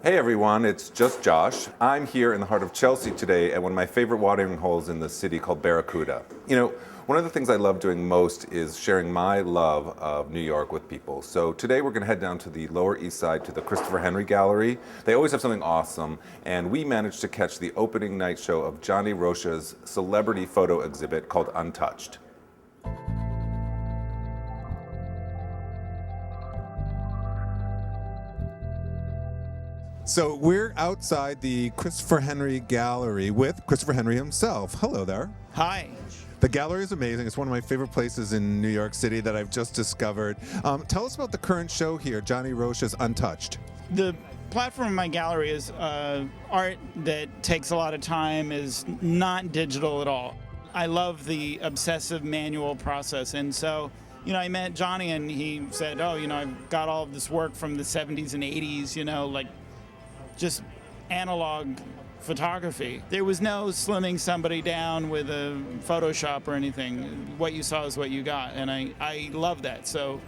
Hey everyone, it's just Josh. I'm here in the heart of Chelsea today at one of my favorite watering holes in the city called Barracuda. You know, one of the things I love doing most is sharing my love of New York with people. So today we're going to head down to the Lower East Side to the Christopher Henry Gallery. They always have something awesome, and we managed to catch the opening night show of Johnny Rozsa's celebrity photo exhibit called Untouched. So we're outside the Christopher Henry Gallery with Christopher Henry himself. Hello there. Hi. The gallery is amazing. It's one of my favorite places in New York City that I've just discovered. Tell us about the current show here, Johnny Rozsa's Untouched. The platform of my gallery is art that takes a lot of time, is not digital at all. I love the obsessive manual process, and so I met Johnny and he said, I've got all of this work from the 70s and 80s, like just analog photography. There was no slimming somebody down with a Photoshop or anything. What you saw is what you got, and I love that. So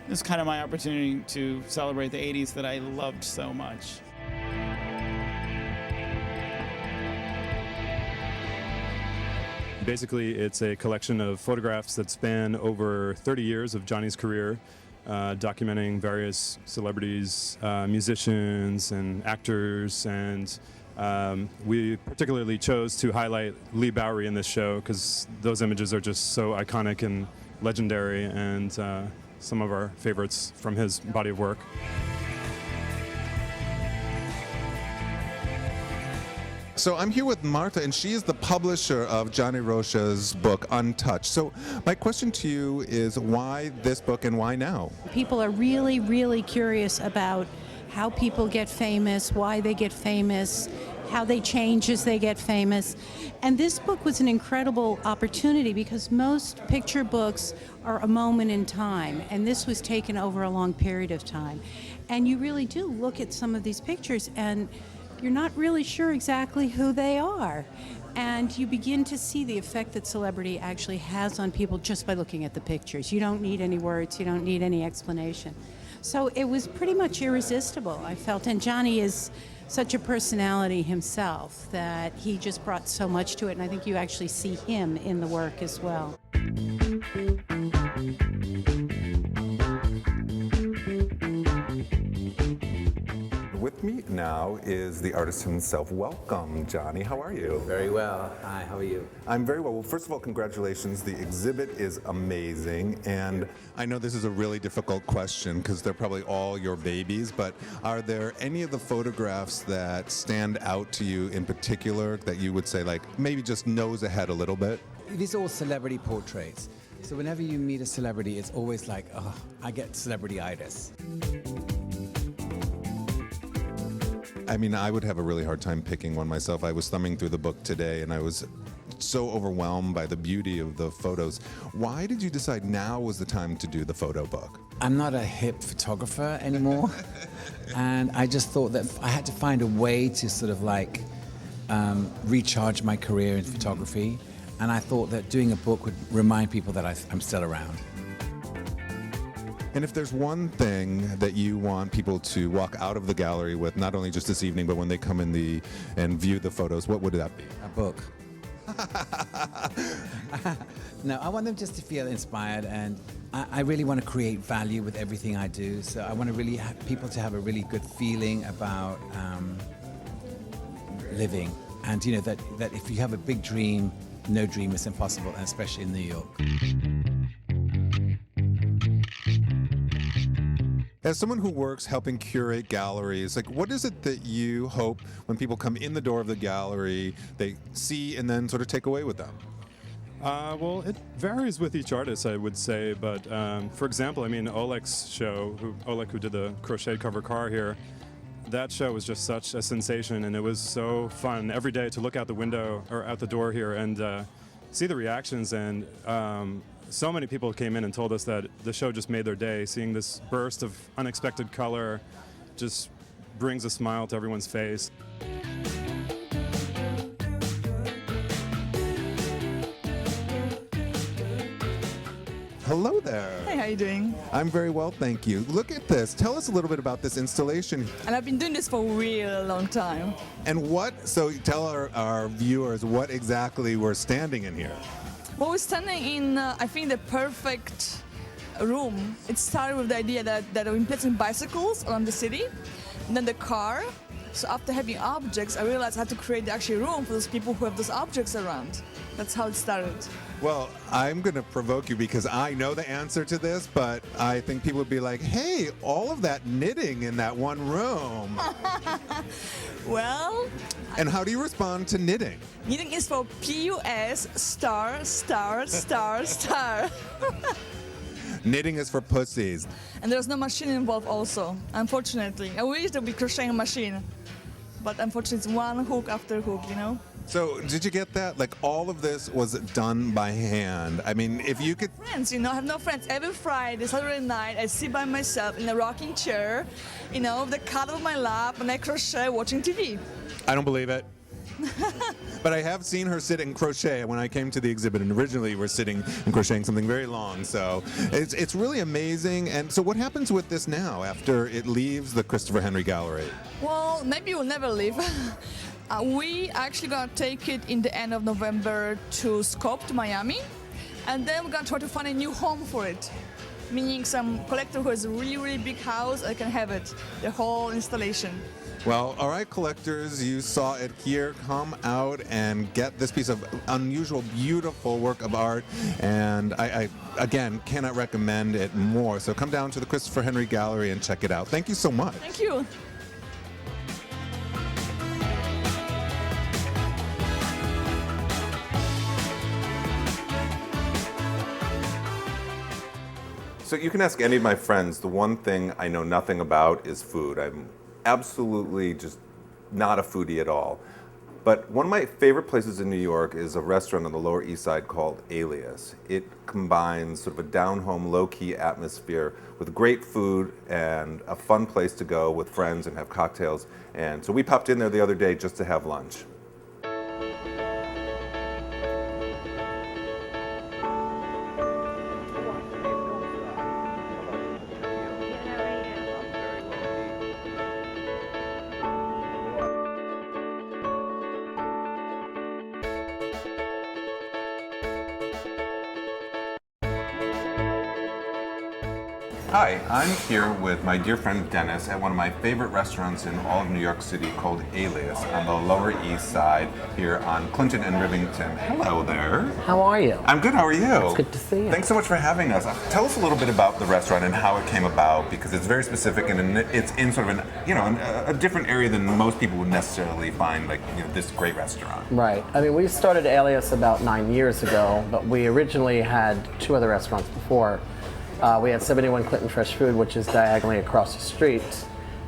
this is kind of my opportunity to celebrate the 80s that I loved so much. Basically, it's a collection of photographs that span over 30 years of Johnny's career, documenting various celebrities, musicians, and actors. And we particularly chose to highlight Lee Bowery in this show because those images are just so iconic and legendary, and some of our favorites from his body of work. So I'm here with Martha, and she is the publisher of Johnny Rozsa's book, Untouched. So my question to you is, why this book and why now? People are really, really curious about how people get famous, why they get famous, how they change as they get famous. And this book was an incredible opportunity because most picture books are a moment in time, and this was taken over a long period of time. And you really do look at some of these pictures and you're not really sure exactly who they are. And you begin to see the effect that celebrity actually has on people just by looking at the pictures. You don't need any words, you don't need any explanation. So it was pretty much irresistible, I felt. And Johnny is such a personality himself that he just brought so much to it, and I think you actually see him in the work as well. With me now is the artist himself. Welcome, Johnny. How are you? Very well. Hi, how are you? I'm very well. Well, first of all, congratulations. The exhibit is amazing. And I know this is a really difficult question because they're probably all your babies, but are there any of the photographs that stand out to you in particular that you would say, like, maybe just nose ahead a little bit? These are all celebrity portraits. So whenever you meet a celebrity, it's always like, oh, I get celebrity-itis. I mean, I would have a really hard time picking one myself. I was thumbing through the book today, and I was so overwhelmed by the beauty of the photos. Why did you decide now was the time to do the photo book? I'm not a hip photographer anymore, and I just thought that I had to find a way to sort of like recharge my career in photography, and I thought that doing a book would remind people that I'm still around. And if there's one thing that you want people to walk out of the gallery with, not only just this evening, but when they come in and view the photos, what would that be? A book. No, I want them just to feel inspired, and I really want to create value with everything I do. So I want to really have people to have a really good feeling about living, and that if you have a big dream, no dream is impossible, and especially in New York. As someone who works helping curate galleries, like, what is it that you hope when people come in the door of the gallery, they see and then sort of take away with them? Well, it varies with each artist, I would say. But for example, I mean, Oleg's show, Oleg, who did the crochet cover car here, that show was just such a sensation, and it was so fun every day to look out the window or out the door here and see the reactions. And so many people came in and told us that the show just made their day. Seeing this burst of unexpected color just brings a smile to everyone's face. hello there. Hey, how you doing? I'm very well, thank you. Look at this. Tell us a little bit about this installation. And I've been doing this for a really long time. And so tell our viewers what exactly we're standing in here. Well, we're standing in, I think, the perfect room. It started with the idea that I've been placing bicycles around the city, and then the car. So after having objects, I realized I had to create the actual room for those people who have those objects around. That's how it started. Well, I'm going to provoke you because I know the answer to this, but I think people would be like, hey, all of that knitting in that one room. Well, And how do you respond to knitting? knitting is for PUS star, star, star, star. Knitting is for pussies. And there's no machine involved also, unfortunately. I wish there would be crocheting machine, but unfortunately it's one hook after hook, you know? So did you get that? Like all of this was done by hand. I mean, if you could... Friends, you know, I have no friends. Every Friday, Saturday night, I sit by myself in a rocking chair, you know, with the cat on my lap, and I crochet watching TV. I don't believe it. But I have seen her sit and crochet when I came to the exhibit, and originally we're sitting and crocheting something very long. So it's really amazing. And so what happens with this now after it leaves the Christopher Henry Gallery? Well, maybe we'll never leave. We actually gonna take it in the end of November to Scope, to Miami, and then we're gonna try to find a new home for it. Meaning some collector who has a really, really big house, I can have it, the whole installation. Well, all right, collectors, you saw it here. Come out and get this piece of unusual, beautiful work of art. And I again, cannot recommend it more. So come down to the Christopher Henry Gallery and check it out. Thank you so much. Thank you. So you can ask any of my friends. The one thing I know nothing about is food. I'm absolutely just not a foodie at all. But one of my favorite places in New York is a restaurant on the Lower East Side called Alias. It combines sort of a down-home, low-key atmosphere with great food and a fun place to go with friends and have cocktails. And so we popped in there the other day just to have lunch. Hi, I'm here with my dear friend Dennis at one of my favorite restaurants in all of New York City called Alias on the Lower East Side here on Clinton and Rivington. Hello there. How are you? I'm good, how are you? It's good to see you. Thanks so much for having us. Tell us a little bit about the restaurant and how it came about, because it's very specific and it's in sort of a different area than most people would necessarily find, like, this great restaurant. Right. I mean, we started Alias about 9 years ago, but we originally had two other restaurants before. We had 71 Clinton Fresh Food, which is diagonally across the street.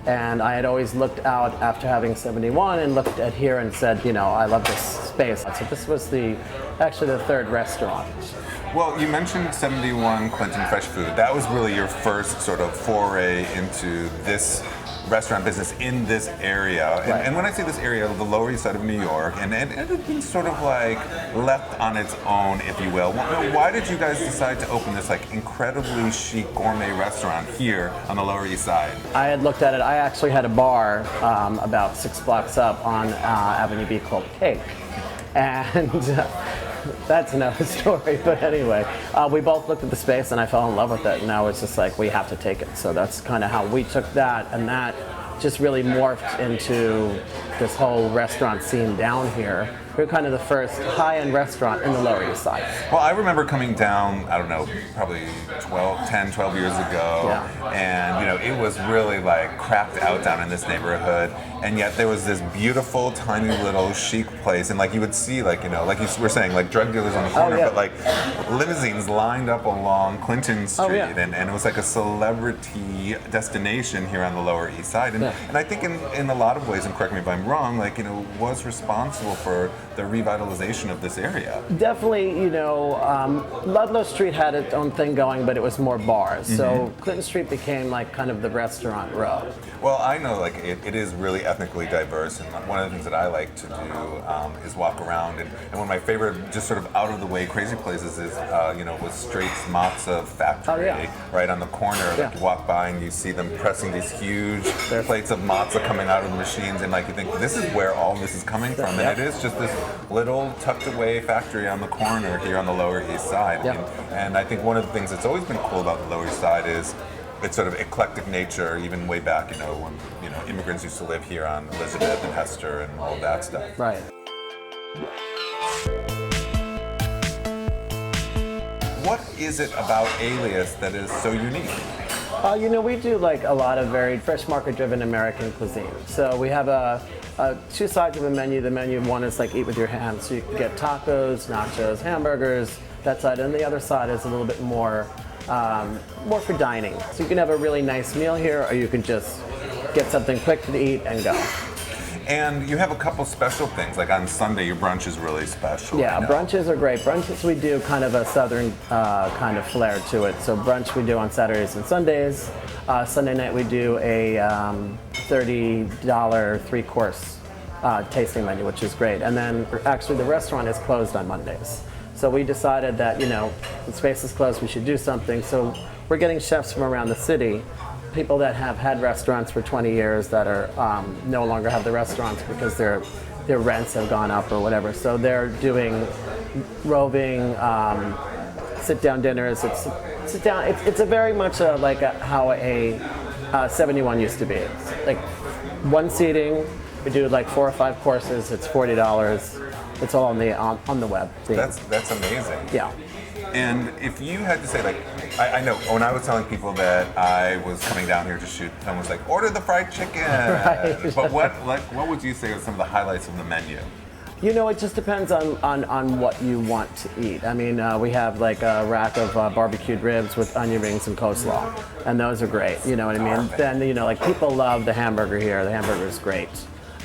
And I had always looked out after having 71 and looked at here and said, I love this space. So this was actually the third restaurant. Well, you mentioned 71 Clinton Fresh Food. That was really your first sort of foray into this restaurant business in this area. Right. And when I say this area, the Lower East Side of New York, and it had been sort of like left on its own, if you will. Why did you guys decide to open this like incredibly chic gourmet restaurant here on the Lower East Side? I had looked at it. I actually had a bar about 6 blocks up on Avenue B called Cake. And that's another story, but anyway, we both looked at the space and I fell in love with it, and now it's just like we have to take it. So that's kind of how we took that, and that just really morphed into this whole restaurant scene down here. We're kind of the first high-end restaurant in the Lower East Side. Well, I remember coming down, I don't know, probably 10, 12 years ago, Yeah. and it was really like crapped out down in this neighborhood, and yet there was this beautiful, tiny little chic place, and like you would see, like you were saying, like drug dealers on the corner, yeah. but like limousines lined up along Clinton Street, Oh, yeah. and it was like a celebrity destination here on the Lower East Side, and, Yeah. and I think in a lot of ways, and correct me if I'm wrong, like was responsible for the revitalization of this area. Definitely, Ludlow Street had its own thing going, but it was more bars. So Clinton Street became like kind of the restaurant row. Well, I know like it is really ethnically diverse, and one of the things that I like to do is walk around. And one of my favorite, just sort of out of the way, crazy places is, was Straight's Matzah Factory, right on the corner. Like you walk by and you see them pressing these huge plates of matzah coming out of the machines, and like you think this is where all this is coming from, and it is just this little tucked away factory on the corner here on the Lower East Side. And I think one of the things that's always been cool about the Lower East Side is its sort of eclectic nature, even way back, when immigrants used to live here on Elizabeth and Hester and all that stuff. Right. What is it about Alias that is so unique? We do like a lot of very fresh market-driven American cuisine. So we have two sides of a menu. The menu one is like eat with your hands. So you can get tacos, nachos, hamburgers, that side. And the other side is a little bit more for dining. So you can have a really nice meal here, or you can just get something quick to eat and go. And you have a couple special things, like on Sunday your brunch is really special. Yeah, brunches are great. Brunches we do kind of a southern kind of flair to it. So brunch we do on Saturdays and Sundays. Sunday night we do a $30 three-course tasting menu, which is great. And then actually the restaurant is closed on Mondays. So we decided that, the space is closed, we should do something. So we're getting chefs from around the city, people that have had restaurants for 20 years that are no longer have the restaurants because their rents have gone up or whatever. So they're doing roving, sit-down dinners. It's a very much like how a 71 used to be. It's like one seating. We do like 4 or 5 courses. It's $40. It's all on the web. That's amazing. Yeah. And if you had to say, like, I know when I was telling people that I was coming down here to shoot, someone was like, order the fried chicken. Right. But what would you say are some of the highlights of the menu? It just depends on what you want to eat. I mean, we have like a rack of barbecued ribs with onion rings and coleslaw, and those are great. You know what I mean? Then, like people love the hamburger here. The hamburger is great.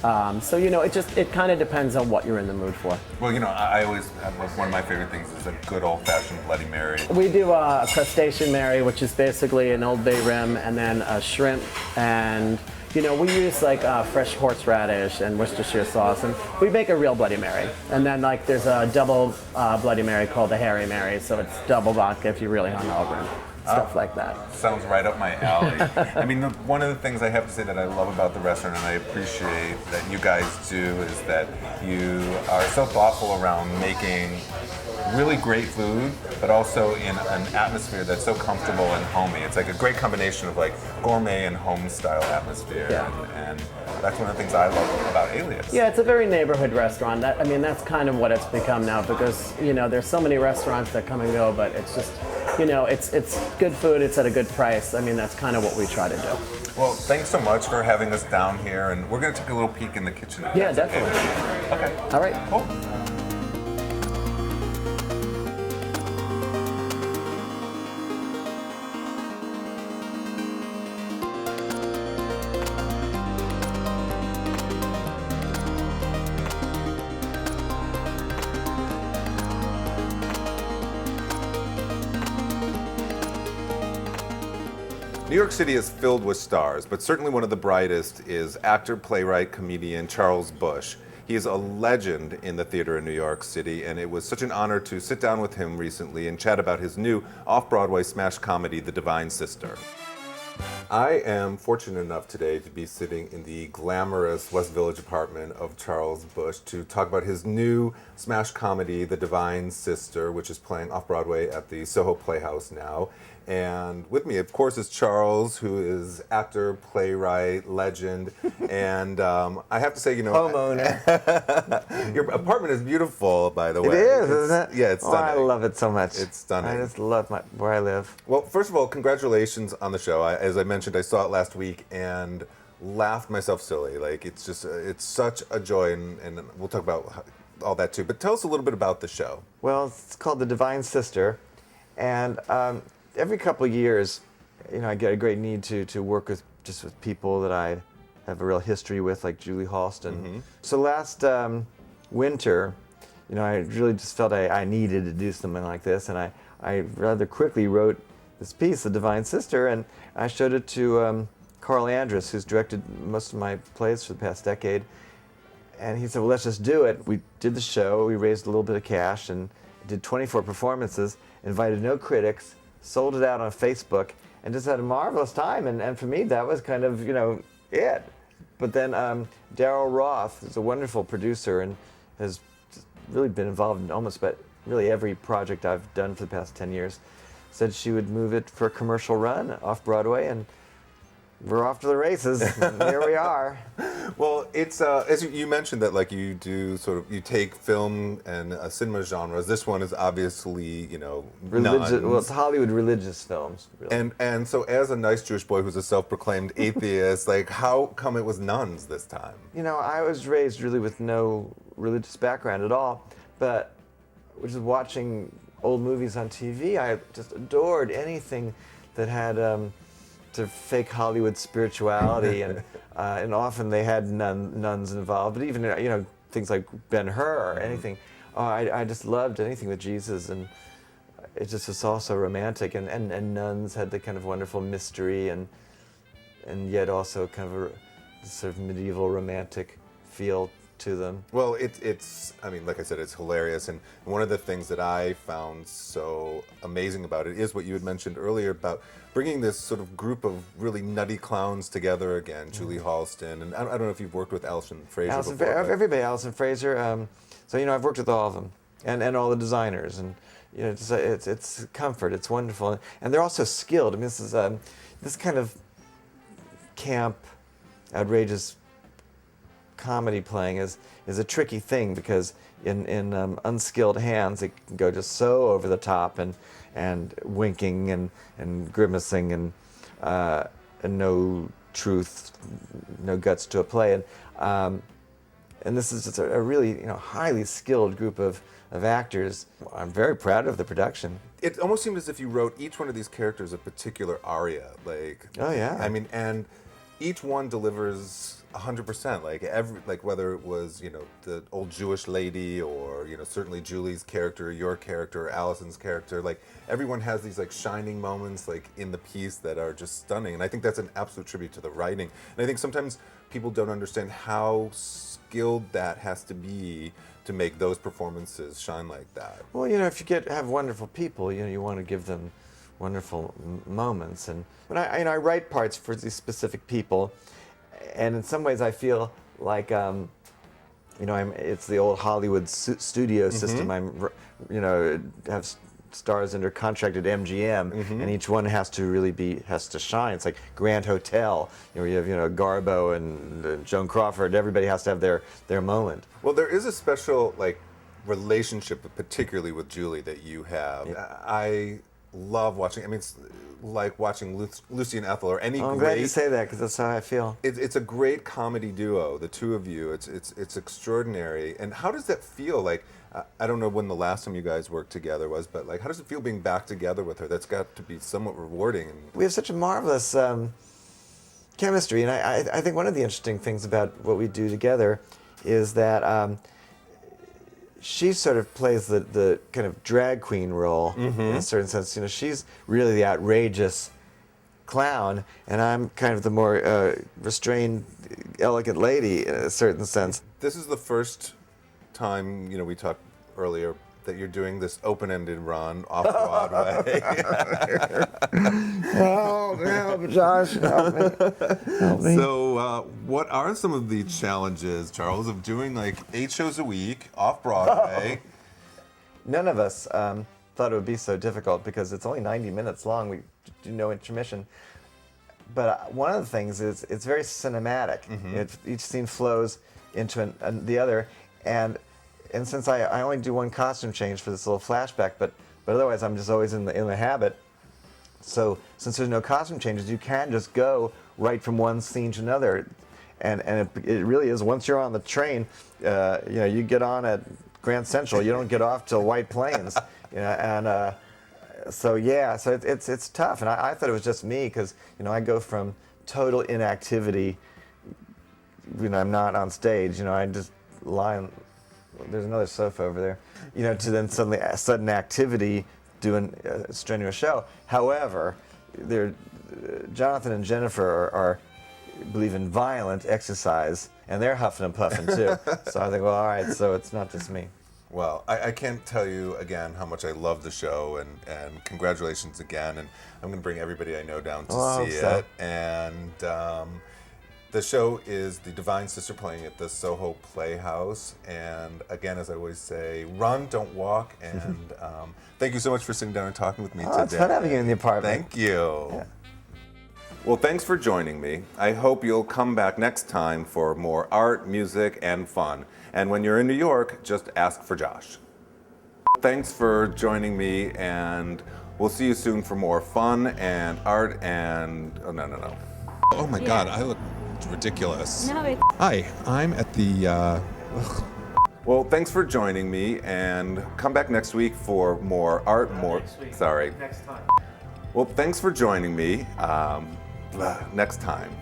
So it kind of depends on what you're in the mood for. Well, I always have one of my favorite things is a good old-fashioned Bloody Mary. We do a crustacean Mary, which is basically an Old Bay rim and then a shrimp, and we use like fresh horseradish and Worcestershire sauce, and we make a real Bloody Mary. And then like there's a double Bloody Mary called the Harry Mary, so it's double vodka if you're really hungover. Stuff like that. Sounds right up my alley. I mean, one of the things I have to say that I love about the restaurant and I appreciate that you guys do is that you are so thoughtful around making really great food, but also in an atmosphere that's so comfortable and homey. It's like a great combination of like gourmet and home style atmosphere. And that's one of the things I love about Alias. Yeah, it's a very neighborhood restaurant. That's kind of what it's become now because, there's so many restaurants that come and go, but it's just, it's good food, it's at a good price. I mean, that's kind of what we try to do. Well, thanks so much for having us down here, and we're going to take a little peek in the kitchen. Yeah, definitely. Okay. All right. Cool. New York City is filled with stars, but certainly one of the brightest is actor, playwright, comedian Charles Busch. He is a legend in the theater in New York City, and it was such an honor to sit down with him recently and chat about his new off-Broadway smash comedy, The Divine Sister. I am fortunate enough today to be sitting in the glamorous West Village apartment of Charles Busch to talk about his new smash comedy, The Divine Sister, which is playing off-Broadway at the Soho Playhouse now. And with me, of course, is Charles, who is actor, playwright, legend, and I have to say, homeowner. Your apartment is beautiful, by the way. It is, isn't it? Yeah, it's stunning. I love it so much. It's stunning. I just love where I live. Well, first of all, congratulations on the show. As I mentioned, I saw it last week and laughed myself silly. Like, it's just, it's such a joy, and we'll talk about all that too. But tell us a little bit about the show. Well, it's called The Divine Sister, and every couple of years, I get a great need to work with people that I have a real history with, like Julie Halston. Mm-hmm. So last winter, I really just felt I needed to do something like this, and I rather quickly wrote this piece, The Divine Sister, and I showed it to Carl Andrus, who's directed most of my plays for the past decade. And he said, well, let's just do it. We did the show, we raised a little bit of cash, and did 24 performances, invited no critics, sold it out on Facebook, and just had a marvelous time. And for me, that was kind of, it. But then Daryl Roth is a wonderful producer and has really been involved in almost really every project I've done for the past 10 years, said she would move it for a commercial run off Broadway, and we're off to the races. And here we are. Well, it's as you mentioned that you do you take film and cinema genres. This one is obviously Religious. nuns. Well, it's Hollywood religious films. Really. And so as a nice Jewish boy who's a self-proclaimed atheist, how come it was nuns this time? I was raised really with no religious background at all, but just watching old movies on TV, I just adored anything that had sort of fake Hollywood spirituality, and often they had nuns involved. But even things like Ben-Hur or anything, I just loved anything with Jesus, and it just was also romantic. And nuns had the kind of wonderful mystery, and yet also kind of a sort of medieval romantic feel to them. Well, it's like I said, it's hilarious, and one of the things that I found so amazing about it is what you had mentioned earlier about bringing this sort of group of really nutty clowns together again. Julie Halston, and I don't know if you've worked with Alison Fraser before. Everybody, Alison Fraser. So I've worked with all of them, and all the designers, and it's comfort. It's wonderful, and they're also skilled. This is this kind of camp, outrageous comedy playing is a tricky thing, because in unskilled hands it can go just so over the top and winking and grimacing and no truth, no guts to a play, and this is just a really highly skilled group of actors. I'm very proud of the production. It almost seemed as if you wrote each one of these characters a particular aria, Oh yeah. And each one delivers 100%, whether it was the old Jewish lady, or certainly Julie's character, your character, Alison's character, everyone has these shining moments in the piece that are just stunning, and I think that's an absolute tribute to the writing. And I think sometimes people don't understand how skilled that has to be to make those performances shine like that. Well, if you have wonderful people, you want to give them wonderful moments, and when I write parts for these specific people. And in some ways, I feel like, it's the old Hollywood studio system. Have stars under contract at MGM, and each one has to shine. It's like Grand Hotel, where you have Garbo and Joan Crawford. Everybody has to have their moment. Well, there is a special relationship, particularly with Julie, that you have. Yeah. I love watching. It's like watching Lucy and Ethel, or any I'm glad you say that, because that's how I feel. It's a great comedy duo, the two of you. It's extraordinary. And how does that feel? I don't know when the last time you guys worked together was, but how does it feel being back together with her? That's got to be somewhat rewarding. We have such a marvelous chemistry, and I think one of the interesting things about what we do together is that she sort of plays the kind of drag queen role in a certain sense. She's really the outrageous clown, and I'm kind of the more restrained, elegant lady in a certain sense. This is the first time, we talked earlier, that you're doing this open-ended run off Broadway. Help, Josh, help me. So, what are some of the challenges, Charles, of doing 8 shows a week off Broadway? None of us thought it would be so difficult, because it's only 90 minutes long. We do no intermission. But one of the things is it's very cinematic. Each scene flows into the other, and since I only do one costume change for this little flashback, but otherwise I'm just always in the habit. So since there's no costume changes, you can just go right from one scene to another, and it really is, once you're on the train, you get on at Grand Central, you don't get off till White Plains, so it's tough, and I thought it was just me, because I go from total inactivity, I'm not on stage, I just lie there's another sofa over there, you know, to then sudden activity doing a strenuous show. However, Jonathan and Jennifer believe in violent exercise, and they're huffing and puffing too. So I think, well, all right, so it's not just me. Well, I can't tell you again how much I love the show, and congratulations again. And I'm going to bring everybody I know down to see it. And the show is The Divine Sister playing at the Soho Playhouse. And again, as I always say, run, don't walk. And thank you so much for sitting down and talking with me today. It's fun having you in the apartment. Thank you. Yeah. Well, thanks for joining me. I hope you'll come back next time for more art, music, and fun. And when you're in New York, just ask for Josh. Thanks for joining me, and we'll see you soon for more fun and art and... Oh, no. Oh my God, I look ridiculous. No, Hi, I'm at the... Well, thanks for joining me, and come back next week for more art, Sorry. Next time. Well, thanks for joining me. Next time.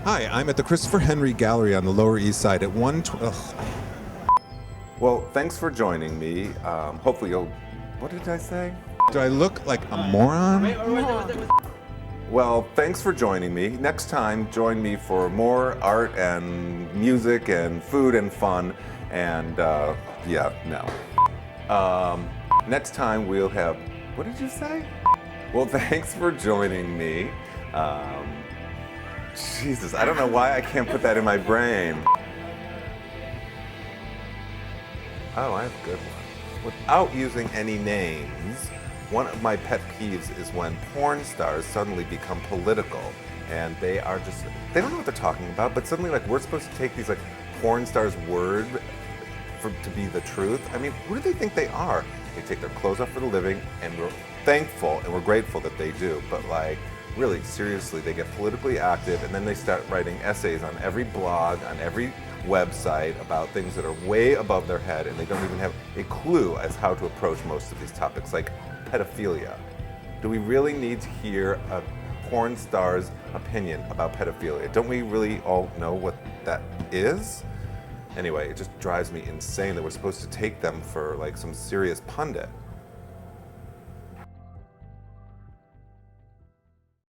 Hi, I'm at the Christopher Henry Gallery on the Lower East Side at 112. Well, thanks for joining me. Hopefully you'll... What did I say? Do I look like a moron? Well, thanks for joining me. Next time, join me for more art and music and food and fun. And, next time we'll have... What did you say? Well, thanks for joining me. Jesus, I don't know why I can't put that in my brain. Oh, I have a good one. Without using any names, one of my pet peeves is when porn stars suddenly become political and they don't know what they're talking about, but suddenly like we're supposed to take these like porn stars' word to be the truth. I mean, who do they think they are? They take their clothes off for the living, and we're thankful and we're grateful that they do, but like, really, seriously, they get politically active and then they start writing essays on every blog, on every website about things that are way above their head, and they don't even have a clue as how to approach most of these topics, like pedophilia. Do we really need to hear a porn star's opinion about pedophilia? Don't we really all know what that is? Anyway, it just drives me insane that we're supposed to take them for like some serious pundit.